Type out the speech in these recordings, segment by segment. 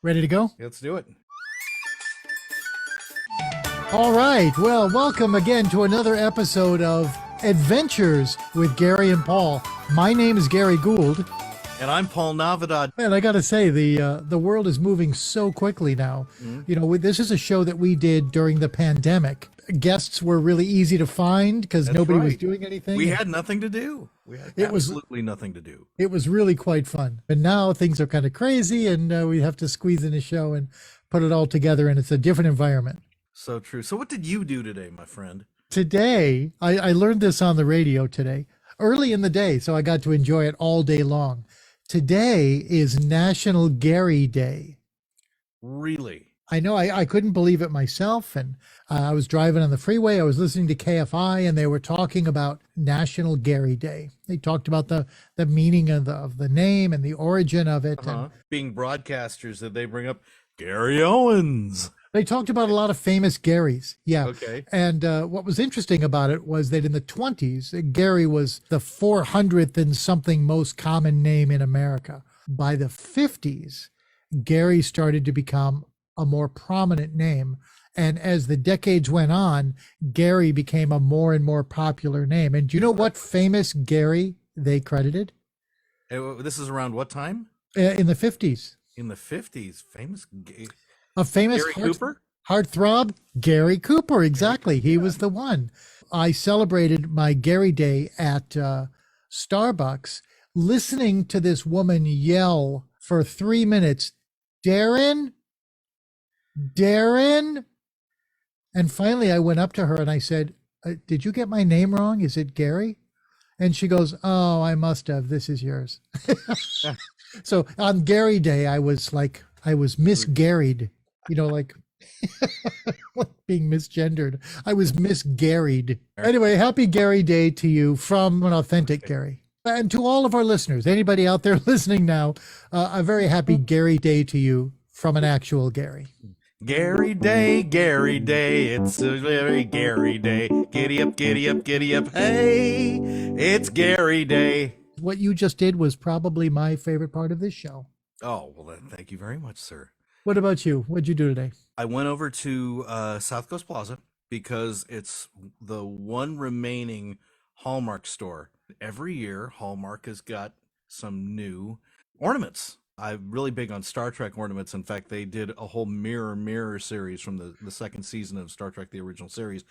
Ready to go? Let's do it. All right. Well, welcome again to another episode of Adventures with Gary and Paul. My name is Gary Gould. And I'm Paul Navidad. Man, I got to say, the world is moving so quickly now. Mm-hmm. You know, this is a show that we did during the pandemic. Guests were really easy to find because nobody was doing anything. We had nothing to do. We had absolutely nothing to do. It was really quite fun. And now things are kind of crazy, and we have to squeeze in a show and put it all together, and it's a different environment. So true. So what did you do today, my friend? Today, I learned this on the radio today, early in the day, so I got to enjoy it all day long. Today is National Gary Day. Really? I know, I couldn't believe it myself, and I was driving on the freeway, I was listening to KFI, and they were talking about National Gary Day. They talked about the meaning of the name and the origin of it. And being broadcasters, did they bring up Gary Owens? they talked about a lot of famous Garys. Yeah. Okay. And what was interesting about it was that in the 20s, Gary was the 400th and something most common name in America. By the 50s, Gary started to become a more prominent name. And as the decades went on, Gary became a more and more popular name. And do you know what famous Gary they credited? This is around what time? In the 50s. In the 50s. A famous Gary Cooper? Heartthrob, Gary Cooper. Exactly. He was the one. I celebrated my Gary Day at Starbucks, listening to this woman yell for 3 minutes, Darren, Darren. And finally I went up to her and I said, did you get my name wrong? Is it Gary? And she goes, oh, I must have. This is yours. So on Gary Day, I was misgarried, you know, like being misgendered. I was misgarried. Anyway, happy Gary Day to you from an authentic Gary. And to all of our listeners, anybody out there listening now, a very happy Gary Day to you from an actual Gary. Gary Day, it's a very Gary Day. Giddy up, giddy up, giddy up, hey, it's Gary Day. What you just did was probably my favorite part of this show. Oh, well, then, thank you very much, sir. What about you? What'd you do today? I went over to South Coast Plaza because it's the one remaining Hallmark store. Every year, Hallmark has got some new ornaments. I'm really big on Star Trek ornaments. In fact, they did a whole mirror series from the second season of Star Trek, the original series,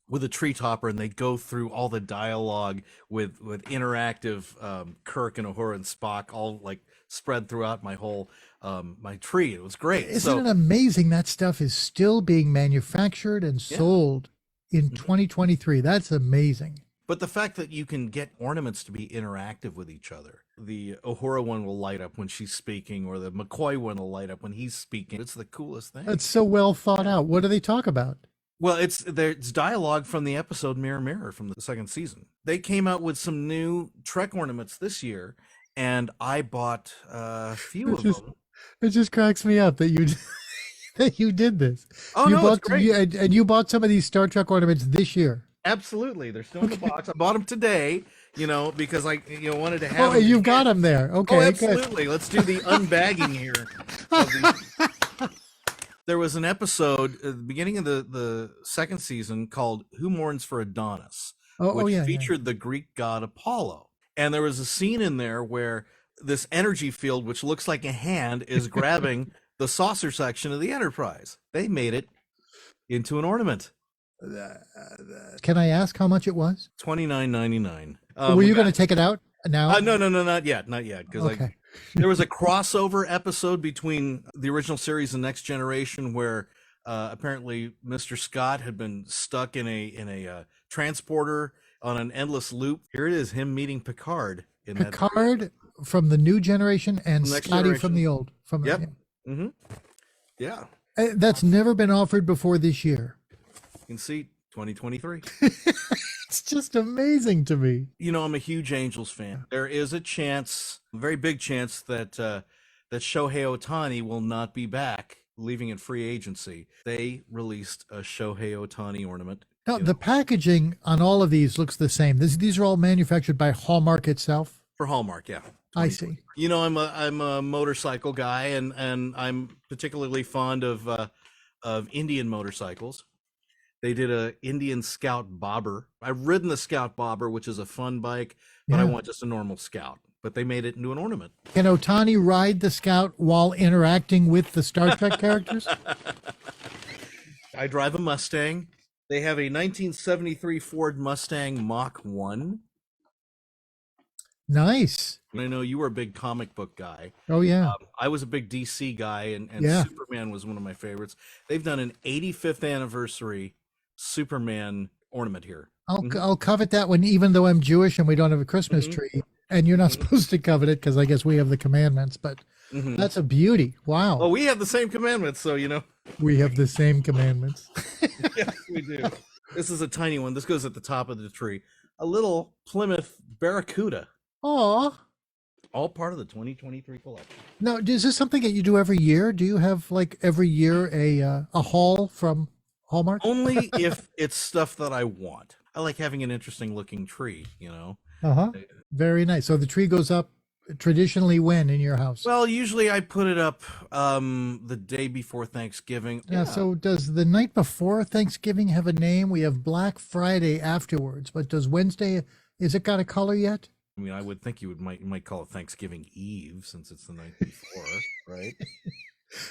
with a tree topper, and they go through all the dialogue with interactive Kirk and Uhura and Spock all like spread throughout my whole my tree. It was great. Isn't it amazing that stuff is still being manufactured and sold in 2023? That's amazing. But the fact that you can get ornaments to be interactive with each other. The Uhura one will light up when she's speaking, or the McCoy one will light up when he's speaking. It's the coolest thing. That's so well thought out. What do they talk about? Well, it's dialogue from the episode Mirror Mirror from the second season. They came out with some new Trek ornaments this year, and I bought a few of them. It just cracks me up that you that you did this. Oh, no, it's great. And you bought some of these Star Trek ornaments this year. Absolutely. They're still in the box. I bought them today, because I wanted to have Oh, them. you've got them there. Okay. Oh, absolutely. Good. Let's do the unbagging here. There was an episode at the beginning of the second season called Who Mourns for Adonis, which featured the Greek god Apollo. And there was a scene in there where this energy field, which looks like a hand, is grabbing the saucer section of the Enterprise. They made it into an ornament. Can I ask how much it was? $29.99. Were you going to take it out now? No, not yet, because there was a crossover episode between the original series and Next Generation where apparently Mr. Scott had been stuck in a transporter on an endless loop. Here it is, him meeting Picard in that. Picard from the new generation and Scotty from the old. Yeah. That's never been offered before this year. You can see 2023. It's just amazing to me. I'm a huge Angels fan. There is a chance, a very big chance, that Shohei Ohtani will not be back, leaving in free agency. They released a Shohei Ohtani ornament. Now, the packaging on all of these looks the same. These are all manufactured by Hallmark itself. For Hallmark, yeah. I see. You know, I'm a motorcycle guy, and I'm particularly fond of Indian motorcycles. They did a Indian Scout Bobber. I've ridden the Scout Bobber, which is a fun bike, but I Yeah. want just a normal Scout. But they made it into an ornament. Can Otani ride the Scout while interacting with the Star Trek characters? I drive a Mustang. They have a 1973 Ford Mustang Mach 1. Nice. I know you were a big comic book guy. Oh, yeah. I was a big DC guy, and Yeah. Superman was one of my favorites. They've done an 85th anniversary Superman ornament here. I'll covet that one, even though I'm Jewish and we don't have a Christmas tree. And you're not supposed to covet it because I guess we have the commandments, but that's a beauty. Wow. Well, we have the same commandments, so you know. We have the same commandments. Yes, we do. This is a tiny one. This goes at the top of the tree. A little Plymouth Barracuda. Aw. All part of the 2023 collection. Now, is this something that you do every year? Do you have like every year a haul from Hallmark? Only if it's stuff that I want. I like having an interesting looking tree, you know. Uh-huh. Very nice. So the tree goes up traditionally when in your house? Well, usually I put it up the day before Thanksgiving. Yeah, so does the night before Thanksgiving have a name? We have Black Friday afterwards, but does Wednesday, is it got a color yet? I mean, I would think you might call it Thanksgiving Eve since it's the night before, right?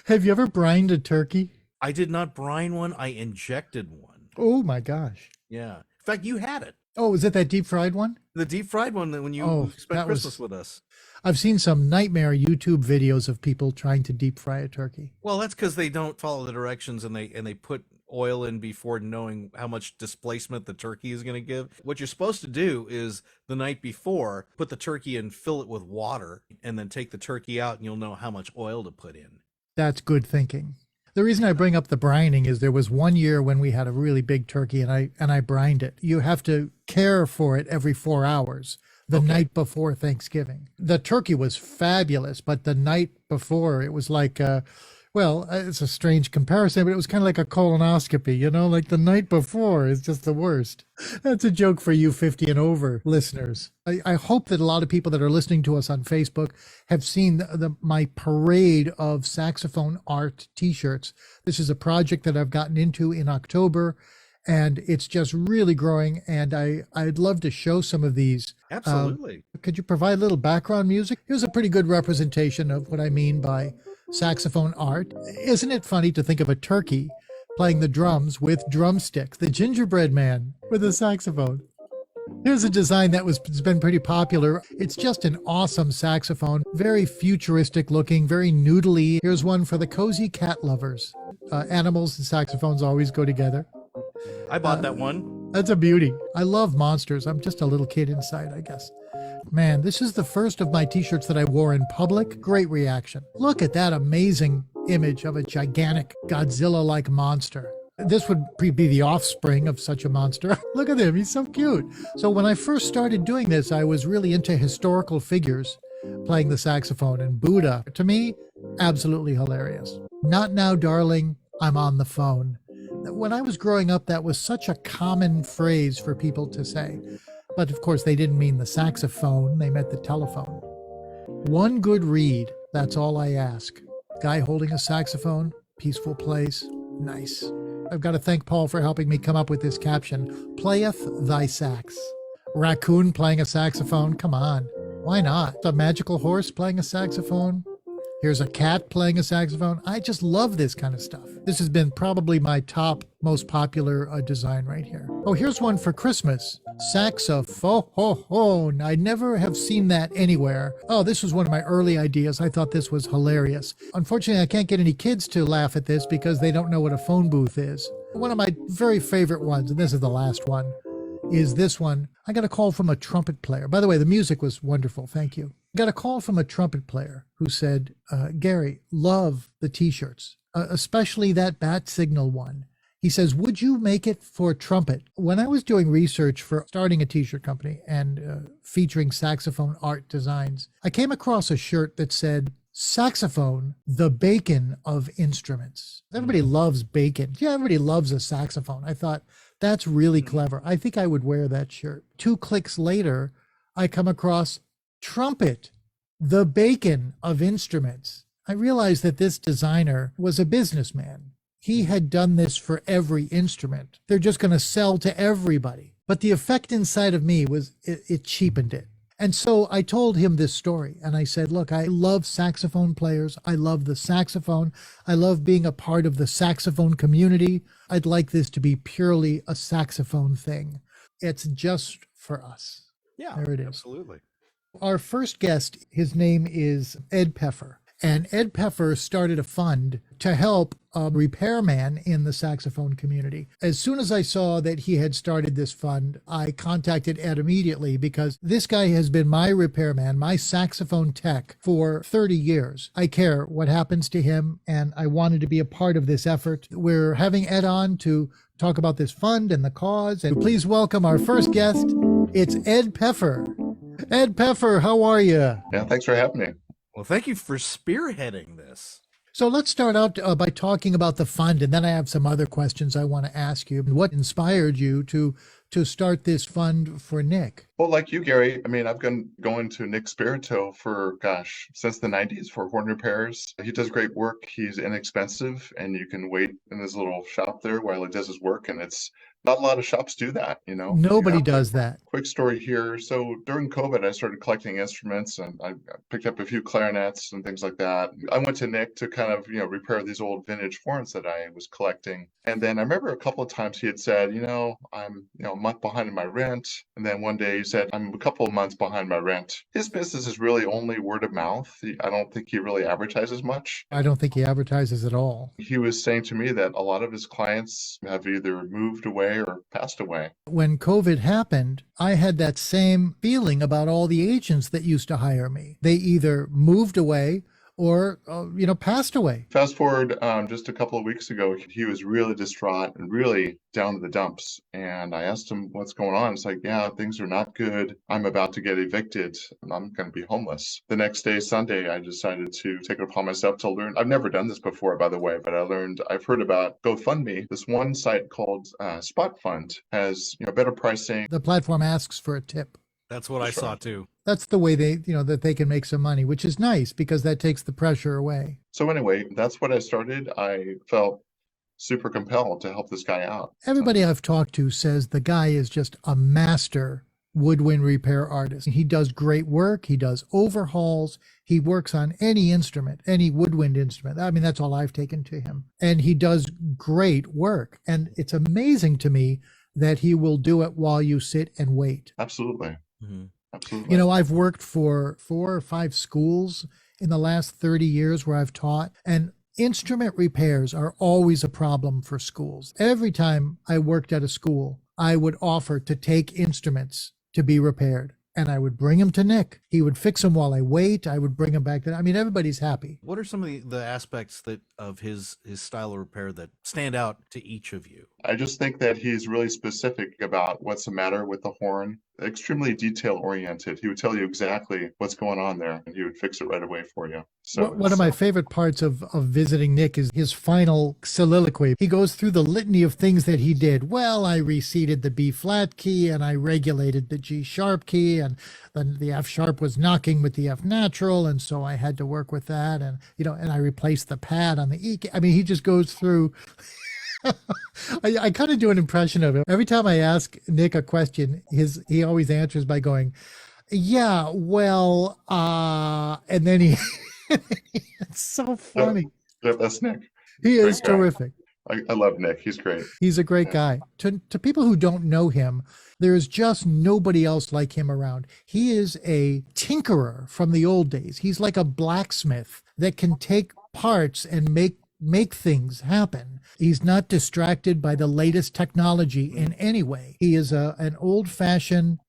Have you ever brined a turkey? I did not brine one. I injected one. Oh my gosh. Yeah. In fact, you had it. Oh, is it that deep fried one? The deep fried one that when you spent Christmas with us. I've seen some nightmare YouTube videos of people trying to deep fry a turkey. Well, that's because they don't follow the directions and they put oil in before knowing how much displacement the turkey is going to give. What you're supposed to do is the night before, put the turkey in, fill it with water, and then take the turkey out and you'll know how much oil to put in. That's good thinking. The reason I bring up the brining is there was one year when we had a really big turkey and I brined it. You have to care for it every 4 hours. The night before Thanksgiving. The turkey was fabulous, but the night before it was like, it's a strange comparison, but it was kind of like a colonoscopy, you know, like the night before is just the worst. That's a joke for you 50 and over listeners. I hope that a lot of people that are listening to us on Facebook have seen my parade of saxophone art t-shirts. This is a project that I've gotten into in October. And it's just really growing, and I'd love to show some of these. Absolutely. Could you provide a little background music? Here's a pretty good representation of what I mean by saxophone art. Isn't it funny to think of a turkey playing the drums with drumsticks, the gingerbread man with a saxophone? Here's a design has been pretty popular. It's just an awesome saxophone, very futuristic looking, very noodly. Here's one for the cozy cat lovers. Animals and saxophones always go together. I bought that one. That's a beauty. I love monsters. I'm just a little kid inside, I guess. Man, this is the first of my t-shirts that I wore in public. Great reaction. Look at that amazing image of a gigantic Godzilla-like monster. This would be the offspring of such a monster. Look at him. He's so cute. So when I first started doing this, I was really into historical figures playing the saxophone, and Buddha, to me, absolutely hilarious. Not now, darling. I'm on the phone. When I was growing up, that was such a common phrase for people to say. But of course, they didn't mean the saxophone, they meant the telephone. One good read, that's all I ask. Guy holding a saxophone, peaceful place, nice. I've got to thank Paul for helping me come up with this caption. Playeth thy sax. Raccoon playing a saxophone, come on. Why not? A magical horse playing a saxophone. Here's a cat playing a saxophone. I just love this kind of stuff. This has been probably my top most popular design right here. Oh, here's one for Christmas. Saxophone. I never have seen that anywhere. Oh, this was one of my early ideas. I thought this was hilarious. Unfortunately, I can't get any kids to laugh at this because they don't know what a phone booth is. One of my very favorite ones, and this is the last one, is this one. I got a call from a trumpet player. By the way, the music was wonderful. Thank you. Got a call from a trumpet player who said, Gary, love the t-shirts, especially that bat signal one. He says, would you make it for trumpet? When I was doing research for starting a t-shirt company and featuring saxophone art designs, I came across a shirt that said, saxophone, the bacon of instruments. Everybody loves bacon. Yeah, everybody loves a saxophone. I thought, that's really clever. I think I would wear that shirt. 2 clicks later, I come across trumpet. the bacon of instruments. I realized that this designer was a businessman. He had done this for every instrument. They're just going to sell to everybody. But the effect inside of me was it cheapened it. And so I told him this story and I said, look, I love saxophone players. I love the saxophone. I love being a part of the saxophone community. I'd like this to be purely a saxophone thing. It's just for us. Yeah, there it is. Absolutely. Our first guest, his name is Ed Peffer. And Ed Peffer started a fund to help a repairman in the saxophone community. As soon as I saw that he had started this fund, I contacted Ed immediately because this guy has been my repairman, my saxophone tech for 30 years. I care what happens to him, and I wanted to be a part of this effort. We're having Ed on to talk about this fund and the cause. And please welcome our first guest. It's Ed Peffer. Ed Peffer, how are you? Yeah, thanks for having me. Well, thank you for spearheading this. So let's start out by talking about the fund, and then I have some other questions I want to ask you. What inspired you to start this fund for Nick? Well, like you, Gary, I mean, I've been going to Nick Spirito since the 90s for horn repairs. He does great work. He's inexpensive, and you can wait in his little shop there while he does his work, and it's not a lot of shops do that, you know. Nobody does that. Quick story here. So during COVID, I started collecting instruments, and I picked up a few clarinets and things like that. I went to Nick to kind of, repair these old vintage horns that I was collecting. And then I remember a couple of times he had said, I'm, a month behind in my rent. And then one day he said, I'm a couple of months behind my rent. His business is really only word of mouth. I don't think he really advertises much. I don't think he advertises at all. He was saying to me that a lot of his clients have either moved away or passed away. When COVID happened, I had that same feeling about all the agents that used to hire me. They either moved away or, passed away. Fast forward just a couple of weeks ago, he was really distraught and really down to the dumps. And I asked him what's going on. It's like, yeah, things are not good. I'm about to get evicted and I'm going to be homeless. The next day, Sunday, I decided to take it upon myself to learn. I've never done this before, by the way, but I've heard about GoFundMe. This one site called Spot Fund has, better pricing. The platform asks for a tip. That's what I saw too. That's the way they, that they can make some money, which is nice because that takes the pressure away. So anyway, that's what I started. I felt super compelled to help this guy out. Everybody I've talked to says the guy is just a master woodwind repair artist. He does great work. He does overhauls. He works on any instrument, any woodwind instrument. I mean, that's all I've taken to him. And he does great work. And it's amazing to me that he will do it while you sit and wait. Absolutely. Mm-hmm. Absolutely. I've worked for 4 or 5 schools in the last 30 years where I've taught, and instrument repairs are always a problem for schools. Every time I worked at a school, I would offer to take instruments to be repaired. And I would bring them to Nick. He would fix them while I wait. I would bring them back. Everybody's happy. What are some of the aspects of his style of repair that stand out to each of you? I just think that he's really specific about what's the matter with the horn. Extremely detail oriented. He would tell you exactly what's going on there and he would fix it right away for you. So one of my favorite parts of visiting Nick is his final soliloquy. He goes through the litany of things that he did. Well, I reseated the B flat key and I regulated the G sharp key, and then the F sharp was knocking with the F natural, and so I had to work with that, and and I replaced the pad on the E key. I mean, he just goes through. I kind of do an impression of him. Every time I ask Nick a question, he always answers by going, yeah, well, and then he, it's so funny. Yeah, that's Nick. He is terrific. I love Nick. He's great. He's a great guy. To people who don't know him, there is just nobody else like him around. He is a tinkerer from the old days. He's like a blacksmith that can take parts and make things happen. He's not distracted by the latest technology in any way. He is an old-fashioned,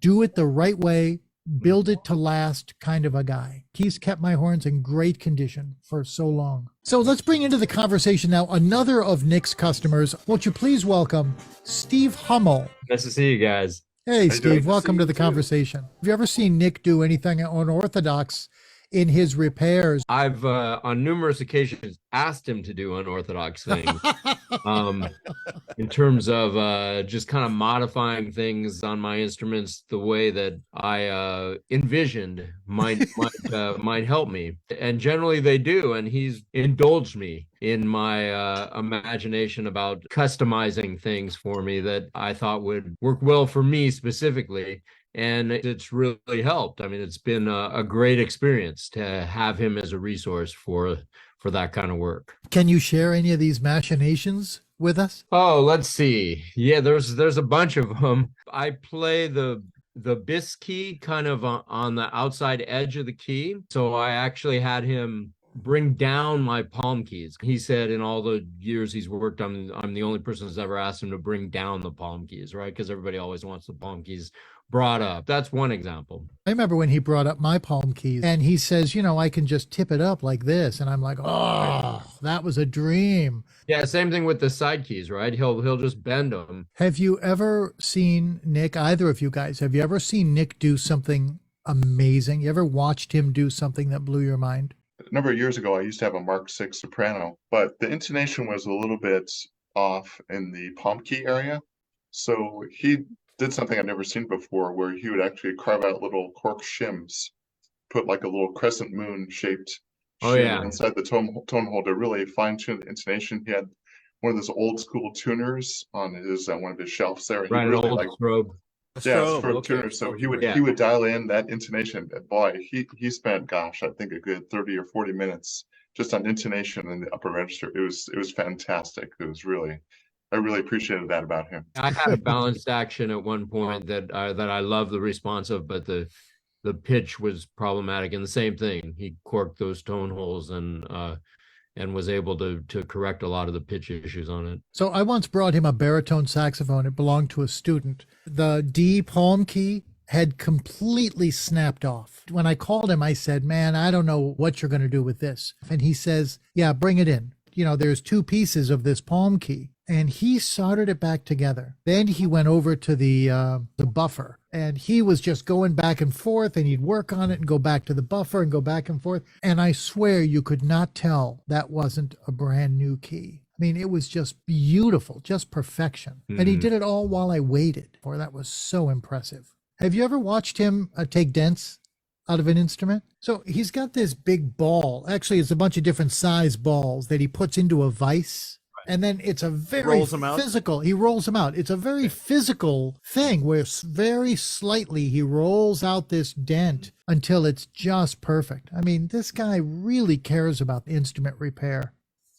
do it the right way, build it to last kind of a guy. He's kept my horns in great condition for so long. So let's bring into the conversation now another of Nick's customers. Won't you please welcome Steve Hommel. Nice to see you guys. Hey, Steve, welcome to the conversation. Have you ever seen Nick do anything unorthodox in his repairs. I've on numerous occasions asked him to do unorthodox things. In terms of just kind of modifying things on my instruments the way that I envisioned might help me. And generally they do. And he's indulged me in my imagination about customizing things for me that I thought would work well for me specifically. And it's really helped. I mean, it's been a great experience to have him as a resource for that kind of work. Can you share any of these machinations with us? Oh, let's see. Yeah, there's a bunch of them. I play the bis key kind of on the outside edge of the key. So I actually had him bring down my palm keys. He said in all the years he's worked, I'm the only person who's ever asked him to bring down the palm keys, right? Because everybody always wants the palm keys brought up. That's one example. I remember when he brought up my palm keys and he says, I can just tip it up like this. And I'm like, oh, that was a dream. Yeah, same thing with the side keys, right? He'll just bend them. Have you ever seen Nick, either of you guys, have you ever seen Nick do something amazing? You ever watched him do something that blew your mind? A number of years ago, I used to have a Mark VI soprano, but the intonation was a little bit off in the palm key area. So he did something I'd never seen before, where he would actually carve out little cork shims, put like a little crescent moon shaped shim inside the tone hole to really fine tune the intonation. He had one of those old school tuners on his one of his shelves there. Right, really an old strobe. Strobe tuner. So he would dial in that intonation. And boy, he spent, gosh, I think a good 30 or 40 minutes just on intonation in the upper register. It was fantastic. It was really, I really appreciated that about him. I had a balanced action at one point that I love the response of, but the pitch was problematic. And the same thing, he corked those tone holes and was able to correct a lot of the pitch issues on it. So I once brought him a baritone saxophone. It belonged to a student. The D palm key had completely snapped off. When I called him, I said, man, I don't know what you're going to do with this. And he says, yeah, bring it in. There's two pieces of this palm key. And he soldered it back together. Then he went over to the buffer, and he was just going back and forth, and he'd work on it and go back to the buffer and go back and forth. And I swear you could not tell that wasn't a brand new key. I mean, it was just beautiful, just perfection. Mm-hmm. And he did it all while I waited. Boy, that was so impressive. Have you ever watched him take dents out of an instrument? So he's got this big ball. Actually, it's a bunch of different size balls that he puts into a vise. And then it's a very physical, he rolls them out. It's a very physical thing where very slightly he rolls out this dent until it's just perfect. I mean, this guy really cares about instrument repair.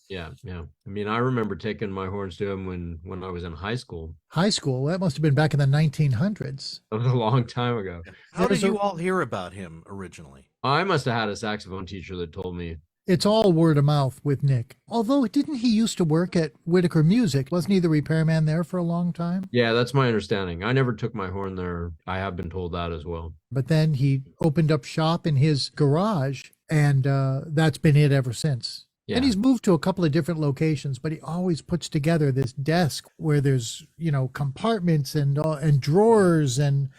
Yeah. I mean, I remember taking my horns to him when I was in high school. High school? That must have been back in the 1900s. That was a long time ago. How did you all hear about him originally? I must have had a saxophone teacher that told me. It's all word of mouth with Nick. Although, didn't he used to work at Whitaker Music? Wasn't he the repairman there for a long time? Yeah, that's my understanding. I never took my horn there. I have been told that as well. But then he opened up shop in his garage, and that's been it ever since. Yeah. And he's moved to a couple of different locations, but he always puts together this desk where there's, compartments and drawers and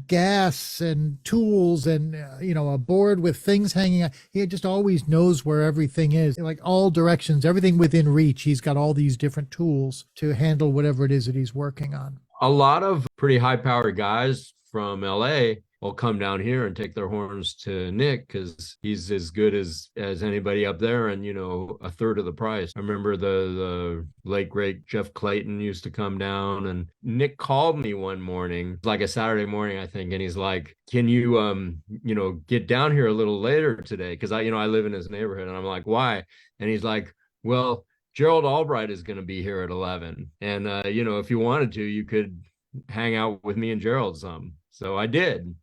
gas and tools and, a board with things hanging out. He just always knows where everything is, like all directions, everything within reach. He's got all these different tools to handle whatever it is that he's working on. A lot of pretty high-powered guys from LA will come down here and take their horns to Nick because he's as good as anybody up there and, a third of the price. I remember the late, great Jeff Clayton used to come down, and Nick called me one morning, like a Saturday morning, I think, and he's like, can you, get down here a little later today? Because I live in his neighborhood, and I'm like, why? And he's like, well, Gerald Albright is going to be here at 11. And, if you wanted to, you could hang out with me and Gerald some. So I did.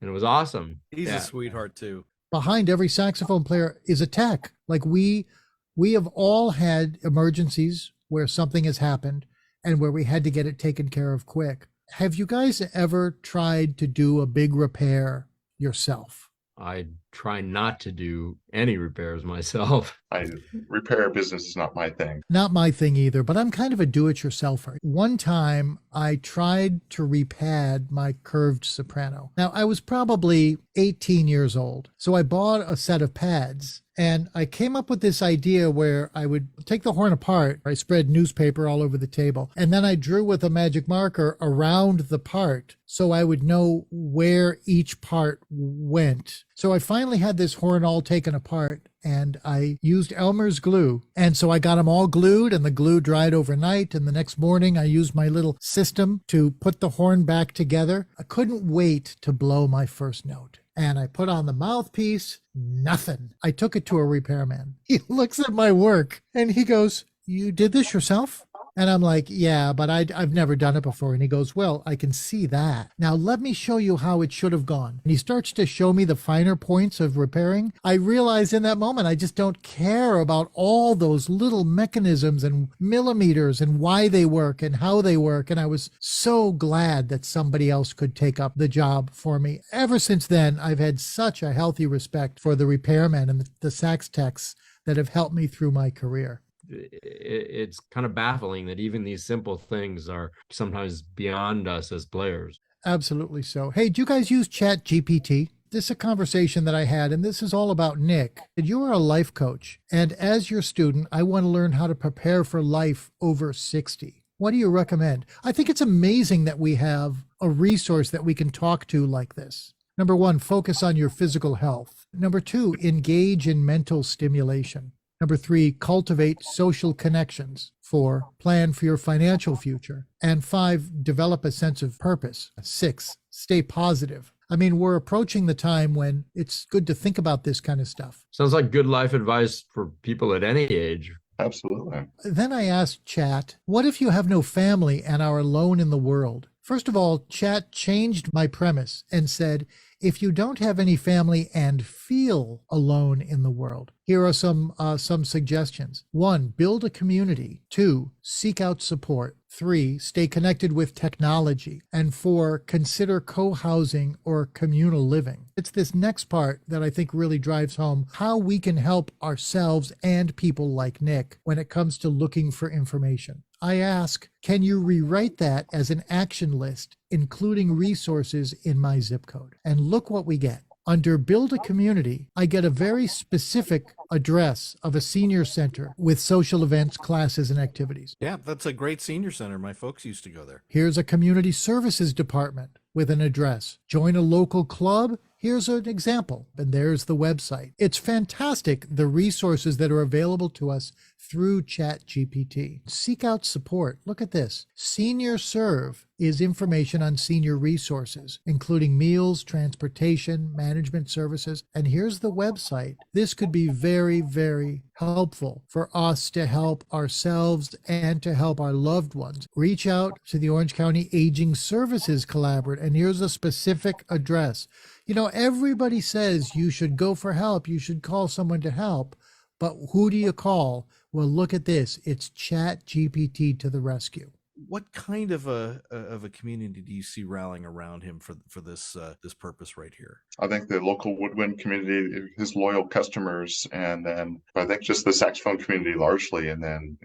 And it was awesome. He's a sweetheart too. Behind every saxophone player is a tech. Like we have all had emergencies where something has happened and where we had to get it taken care of quick. Have you guys ever tried to do a big repair yourself? I try not to do any repairs myself. Repair business is not my thing. Not my thing either, but I'm kind of a do-it-yourselfer. One time I tried to repad my curved soprano. Now, I was probably 18 years old, so I bought a set of pads. And I came up with this idea where I would take the horn apart. I spread newspaper all over the table. And then I drew with a magic marker around the part so I would know where each part went. So I finally had this horn all taken apart, and I used Elmer's glue. And so I got them all glued, and the glue dried overnight. And the next morning I used my little system to put the horn back together. I couldn't wait to blow my first note. And I put on the mouthpiece, nothing. I took it to a repairman. He looks at my work and he goes, "You did this yourself?" And I'm like, "Yeah, but I've never done it before." And he goes, "Well, I can see that. Now let me show you how it should have gone." And he starts to show me the finer points of repairing. I realize in that moment, I just don't care about all those little mechanisms and millimeters and why they work and how they work. And I was so glad that somebody else could take up the job for me. Ever since then, I've had such a healthy respect for the repairmen and the sax techs that have helped me through my career. It's kind of baffling that even these simple things are sometimes beyond us as players. Absolutely so. Hey, do you guys use Chat GPT? This is a conversation that I had, and this is all about Nick. You are a life coach, and as your student, I want to learn how to prepare for life over 60. What do you recommend? I think it's amazing that we have a resource that we can talk to like this. Number one, focus on your physical health. Number two, engage in mental stimulation. Number three, cultivate social connections. 4, plan for your financial future. And 5, develop a sense of purpose. 6, stay positive. I mean, we're approaching the time when it's good to think about this kind of stuff. Sounds like good life advice for people at any age. Absolutely. Then I asked Chat, what if you have no family and are alone in the world? First of all, Chat changed my premise and said, if you don't have any family and feel alone in the world, here are some suggestions. 1, build a community. 2, seek out support. 3, stay connected with technology. And 4, consider co-housing or communal living. It's this next part that I think really drives home how we can help ourselves and people like Nick when it comes to looking for information. I ask, can you rewrite that as an action list, including resources in my zip code? And look what we get. Under Build a Community, I get a very specific address of a senior center with social events, classes, and activities. Yeah, that's a great senior center. My folks used to go there. Here's a community services department with an address. Join a local club. Here's an example, and there's the website. It's fantastic, the resources that are available to us through ChatGPT. Seek out support. Look at this. Senior Serve is information on senior resources, including meals, transportation, management services. And here's the website. This could be very, very helpful for us to help ourselves and to help our loved ones. Reach out to the Orange County Aging Services Collaborative, and here's a specific address. You know, everybody says you should go for help, you should call someone to help, but who do you call? Well, look at this. It's ChatGPT to the rescue. What kind of a community do you see rallying around him for this purpose right here? I think the local woodwind community, his loyal customers, and then I think just the saxophone community largely, and then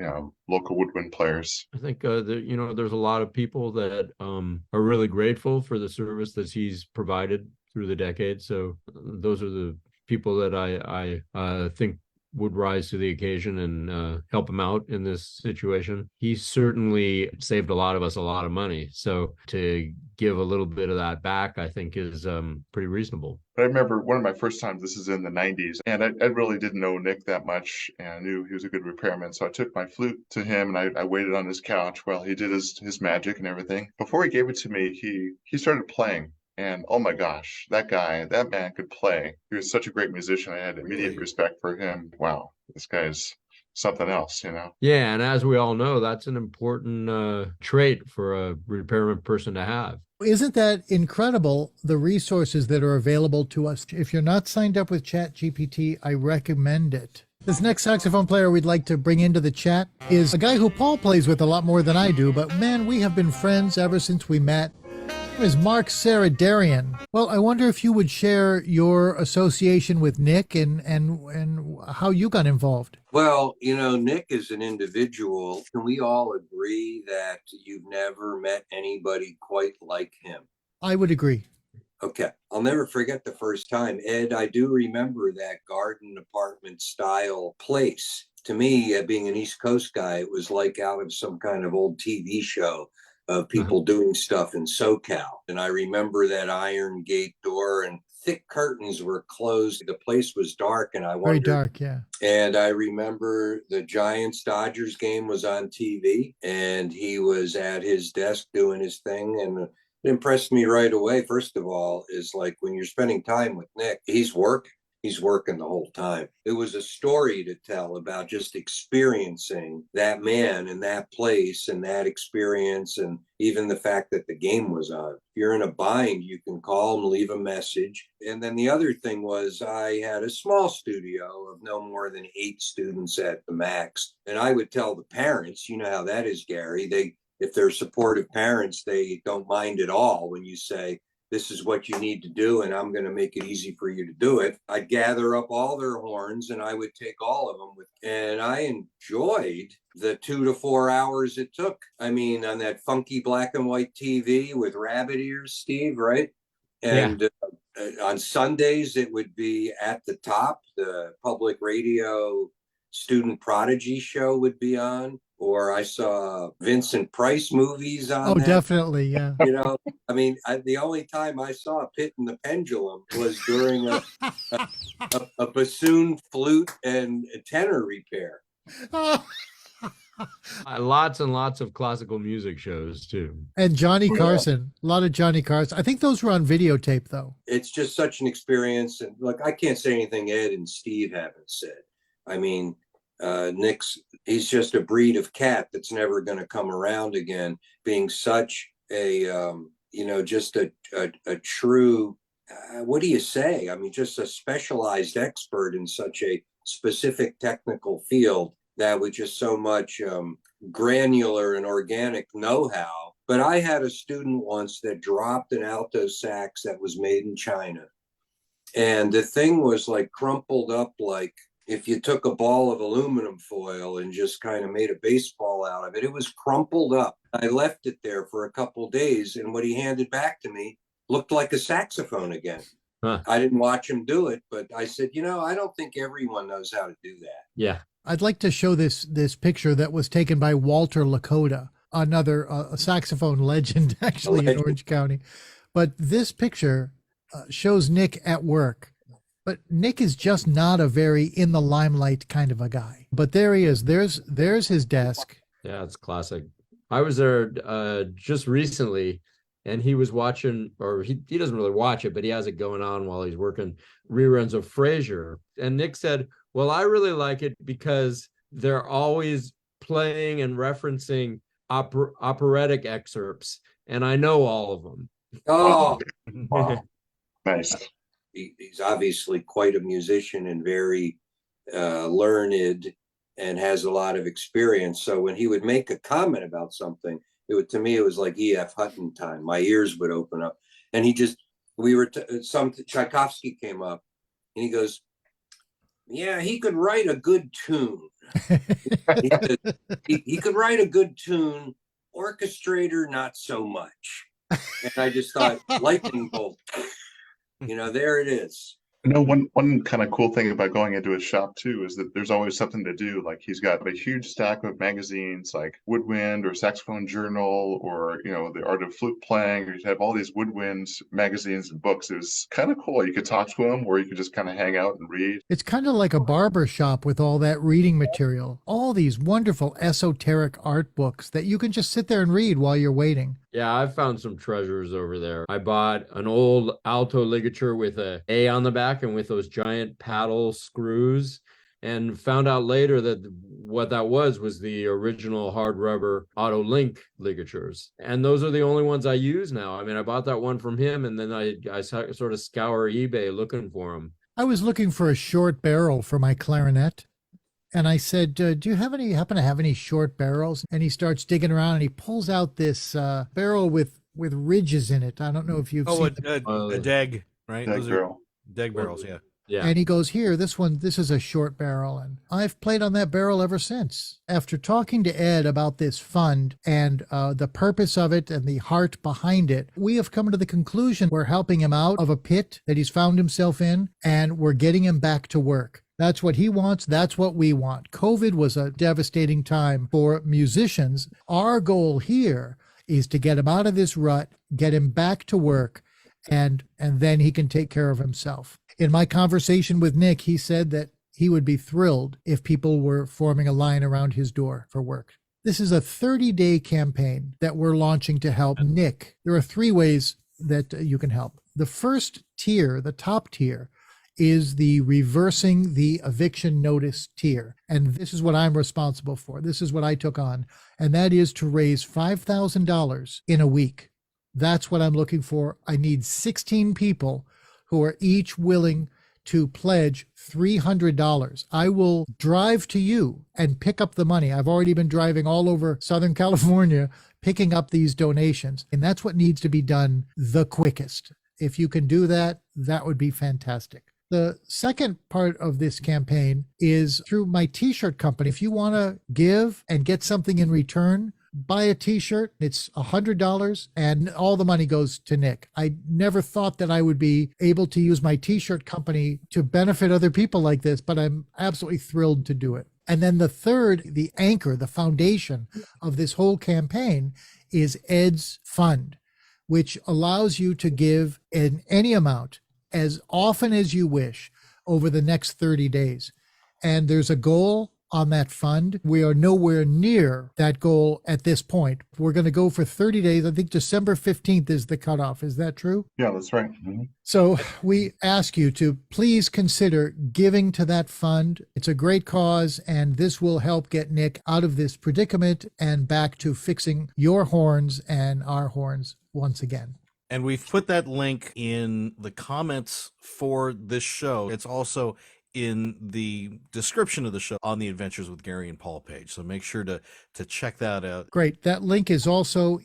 local woodwind players. I think there's a lot of people that are really grateful for the service that he's provided through the decades. So those are the people that I think would rise to the occasion and help him out in this situation. He certainly saved a lot of us a lot of money. So to give a little bit of that back, I think is pretty reasonable. I remember one of my first times, this is in the 90s, and I really didn't know Nick that much, and I knew he was a good repairman. So I took my flute to him, and I waited on his couch while he did his magic and everything. Before he gave it to me, he started playing. And oh my gosh, that man could play. He was such a great musician. I had immediate respect for him. Wow, this guy's something else, Yeah, and as we all know, that's an important trait for a repairman person to have. Isn't that incredible, the resources that are available to us? If you're not signed up with ChatGPT, I recommend it. This next saxophone player we'd like to bring into the chat is a guy who Paul plays with a lot more than I do, but man, we have been friends ever since we met. name is Mark Seraydarian. Well, I wonder if you would share your association with Nick and how you got involved. Well, Nick is an individual. Can we all agree that you've never met anybody quite like him? I would agree. Okay. I'll never forget the first time. Ed, I do remember that garden apartment style place. To me, being an East Coast guy, it was like out of some kind of old TV show of people doing stuff in SoCal. And I remember that iron gate door and thick curtains were closed. The place was dark, and I wondered. Very dark, yeah. And I remember the Giants-Dodgers game was on TV, and he was at his desk doing his thing. And it impressed me right away, first of all, is like when you're spending time with Nick, he's working. He's working the whole time. It was a story to tell about just experiencing that man and that place and that experience, and even the fact that the game was on. If you're in a bind, you can call him, leave a message. And then the other thing was I had a small studio of no more than 8 students at the max. And I would tell the parents, you know how that is, Gary. If they're supportive parents, they don't mind at all when you say, this is what you need to do, and I'm going to make it easy for you to do it. I'd gather up all their horns, and I would take all of them and I enjoyed the 2 to 4 hours it took. I mean, on that funky black and white TV with rabbit ears, Steve, right? And on Sundays, it would be At the Top, the public radio student prodigy show would be on. Or I saw Vincent Price movies on. Oh, that. Definitely, yeah. I mean, the only time I saw Pit and the Pendulum was during a bassoon, flute, and a tenor repair. Lots and lots of classical music shows too. And Johnny Carson, a lot of Johnny Carson. I think those were on videotape, though. It's just such an experience. And look, I can't say anything Ed and Steve haven't said. I mean, he's just a breed of cat that's never going to come around again, being such a just a true what do you say? I mean, just a specialized expert in such a specific technical field that with just so much granular and organic know-how. But I had a student once that dropped an alto sax that was made in China, and the thing was like crumpled up like if you took a ball of aluminum foil and just kind of made a baseball out of it. It was crumpled up. I left it there for a couple of days, and what he handed back to me looked like a saxophone again. Huh. I didn't watch him do it, but I said, I don't think everyone knows how to do that. Yeah. I'd like to show this picture that was taken by Walter Lakota, another a saxophone legend, actually, in Orange County. But this picture shows Nick at work. But Nick is just not a very in the limelight kind of a guy. But there he is. There's his desk. Yeah, it's classic. I was there just recently, and he was watching, or he doesn't really watch it, but he has it going on while he's working reruns of Frasier. And Nick said, well, I really like it because they're always playing and referencing operatic excerpts, and I know all of them. Oh, wow. Nice. He's obviously quite a musician and very learned and has a lot of experience. So when he would make a comment about something, to me, it was like E.F. Hutton time. My ears would open up. And Tchaikovsky came up and he goes, yeah, he could write a good tune. he could write a good tune, orchestrator, not so much. And I just thought, lightning bolt. There it is. One kind of cool thing about going into his shop too is that there's always something to do. Like he's got a huge stack of magazines like Woodwind or Saxophone Journal or, The Art of Flute Playing. You'd have all these woodwind magazines and books. It was kind of cool. You could talk to him or you could just kind of hang out and read. It's kind of like a barber shop with all that reading material. All these wonderful esoteric art books that you can just sit there and read while you're waiting. Yeah, I found some treasures over there. I bought an old alto ligature with a A on the back and with those giant paddle screws, and found out later that what that was the original hard rubber Auto Link ligatures. And those are the only ones I use now. I mean, I bought that one from him, and then I sort of scour eBay looking for them. I was looking for a short barrel for my clarinet. And I said, do you happen to have any short barrels? And he starts digging around and he pulls out this barrel with with ridges in it. I don't know if you've Oh, seen them. a deg, right? That Those are girl. deg barrels, yeah. Yeah. And he goes, here, this is a short barrel. And I've played on that barrel ever since. After talking to Ed about this fund and the purpose of it and the heart behind it, we have come to the conclusion we're helping him out of a pit that he's found himself in, and we're getting him back to work. That's what he wants. That's what we want. COVID was a devastating time for musicians. Our goal here is to get him out of this rut, get him back to work, and then he can take care of himself. In my conversation with Nick, he said that he would be thrilled if people were forming a line around his door for work. This is a 30-day campaign that we're launching to help Nick. There are 3 ways that you can help. The first tier, the top tier, is the reversing the eviction notice tier. And this is what I'm responsible for. This is what I took on. And that is to raise $5,000 in a week. That's what I'm looking for. I need 16 people who are each willing to pledge $300. I will drive to you and pick up the money. I've already been driving all over Southern California picking up these donations. And that's what needs to be done the quickest. If you can do that, that would be fantastic. The second part of this campaign is through my t-shirt company. If you want to give and get something in return, buy a t-shirt. It's $100 and all the money goes to Nick. I never thought that I would be able to use my t-shirt company to benefit other people like this, but I'm absolutely thrilled to do it. And then the third, the anchor, the foundation of this whole campaign is Ed's Fund, which allows you to give in any amount as often as you wish over the next 30 days. And there's a goal on that fund. We are nowhere near that goal at this point. We're going to go for 30 days. I think December 15th is the cutoff. Is that true? Yeah, that's right. Mm-hmm. So we ask you to please consider giving to that fund. It's a great cause, and this will help get Nick out of this predicament and back to fixing your horns and our horns once again. And we've put that link in the comments for this show. It's also in the description of the show on the Adventures with Gary and Paul page. So make sure to check that out. Great. That link is also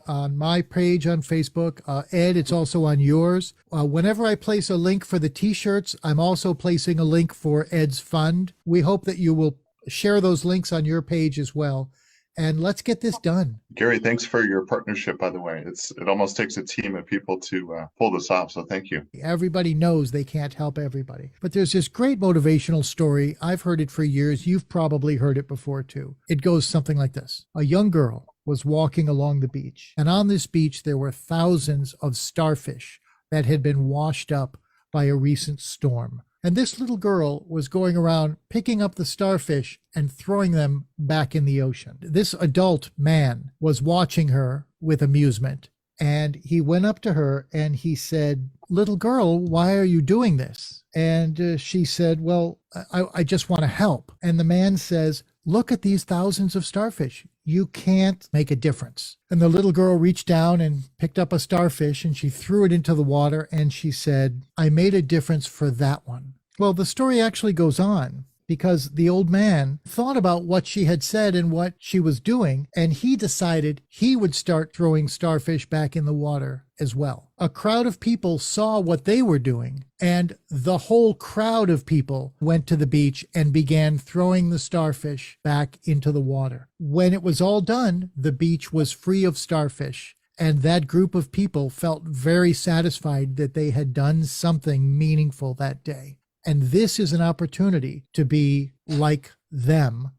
on my page on Facebook. Ed, it's also on yours. Whenever I place a link for the t-shirts, I'm also placing a link for Ed's Fund. We hope that you will share those links on your page as well. And let's get this done. Gary, thanks for your partnership, by the way. It almost takes a team of people to pull this off, so thank you. Everybody knows they can't help everybody. But there's this great motivational story. I've heard it for years. You've probably heard it before, too. It goes something like this. A young girl was walking along the beach, and on this beach there were thousands of starfish that had been washed up by a recent storm. And this little girl was going around picking up the starfish and throwing them back in the ocean. This adult man was watching her with amusement, and he went up to her and he said, "Little girl, why are you doing this?" And she said, "Well, I just want to help." And the man says, "Look at these thousands of starfish. You can't make a difference." And the little girl reached down and picked up a starfish and she threw it into the water and she said, "I made a difference for that one." Well, the story actually goes on because the old man thought about what she had said and what she was doing, and he decided he would start throwing starfish back in the water as well. A crowd of people saw what they were doing, and the whole crowd of people went to the beach and began throwing the starfish back into the water. When it was all done, the beach was free of starfish, and that group of people felt very satisfied that they had done something meaningful that day. And this is an opportunity to be like them.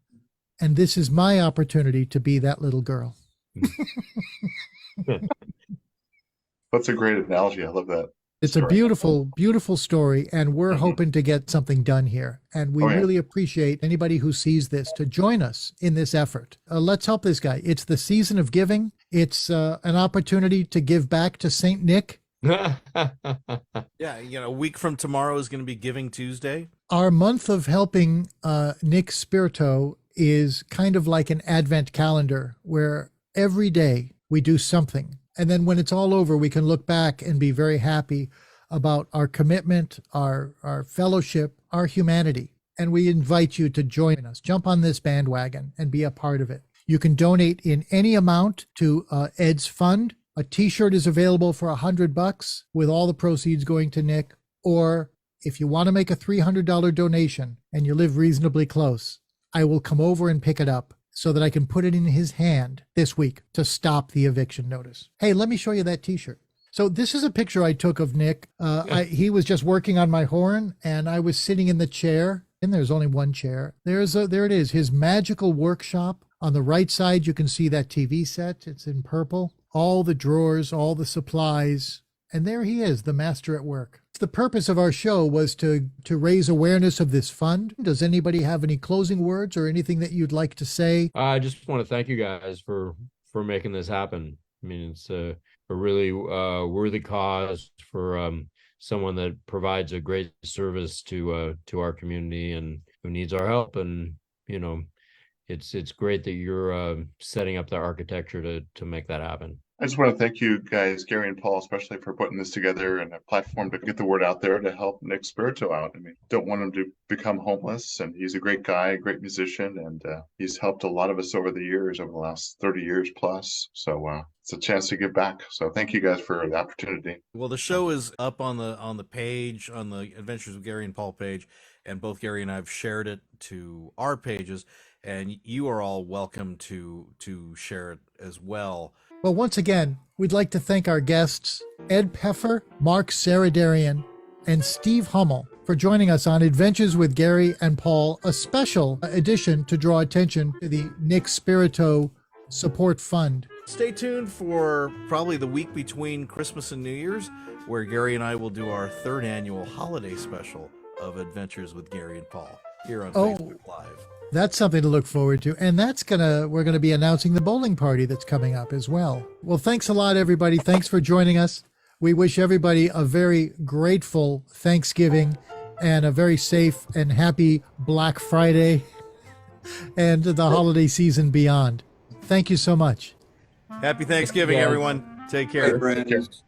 And this is my opportunity to be that little girl. That's a great analogy. I love that. It's a beautiful, beautiful story. And we're hoping to get something done here. And we really appreciate anybody who sees this to join us in this effort. Let's help this guy. It's the season of giving. It's an opportunity to give back to St. Nick. Yeah, a week from tomorrow is going to be Giving Tuesday. Our month of helping Nick Spirito is kind of like an Advent calendar where every day we do something. And then when it's all over, we can look back and be very happy about our commitment, our fellowship, our humanity. And we invite you to join us. Jump on this bandwagon and be a part of it. You can donate in any amount to Ed's Fund. A t-shirt is available for $100 with all the proceeds going to Nick. Or if you want to make a $300 donation and you live reasonably close, I will come over and pick it up so that I can put it in his hand this week to stop the eviction notice. Hey, let me show you that t-shirt. So this is a picture I took of Nick. He was just working on my horn, and I was sitting in the chair, and there's only one chair. There it is, his magical workshop. On the right side, you can see that TV set. It's in purple. All the drawers, all the supplies. And there he is, the master at work. The purpose of our show was to raise awareness of this fund. Does anybody have any closing words or anything that you'd like to say? I just want to thank you guys for making this happen. I mean, it's a really worthy cause for someone that provides a great service to our community and who needs our help. And it's great that you're setting up the architecture to make that happen. I just want to thank you guys, Gary and Paul, especially for putting this together and a platform to get the word out there to help Nick Spirito out. I mean, don't want him to become homeless, and he's a great guy, a great musician, and he's helped a lot of us over the years, over the last 30 years plus. So it's a chance to give back. So thank you guys for the opportunity. Well, the show is up on the page, on the Adventures with Gary and Paul page, and both Gary and I have shared it to our pages, and you are all welcome to share it as well. Well, once again, we'd like to thank our guests, Ed Peffer, Mark Seraydarian, and Steve Hommel for joining us on Adventures with Gary and Paul, a special edition to draw attention to the Nick Spirito Support Fund. Stay tuned for probably the week between Christmas and New Year's, where Gary and I will do our third annual holiday special of Adventures with Gary and Paul here on Facebook Live. That's something to look forward to. And we're going to be announcing the bowling party that's coming up as well. Well, thanks a lot, everybody. Thanks for joining us. We wish everybody a very grateful Thanksgiving and a very safe and happy Black Friday and the holiday season beyond. Thank you so much. Happy Thanksgiving, everyone. Take care. Hey, friends.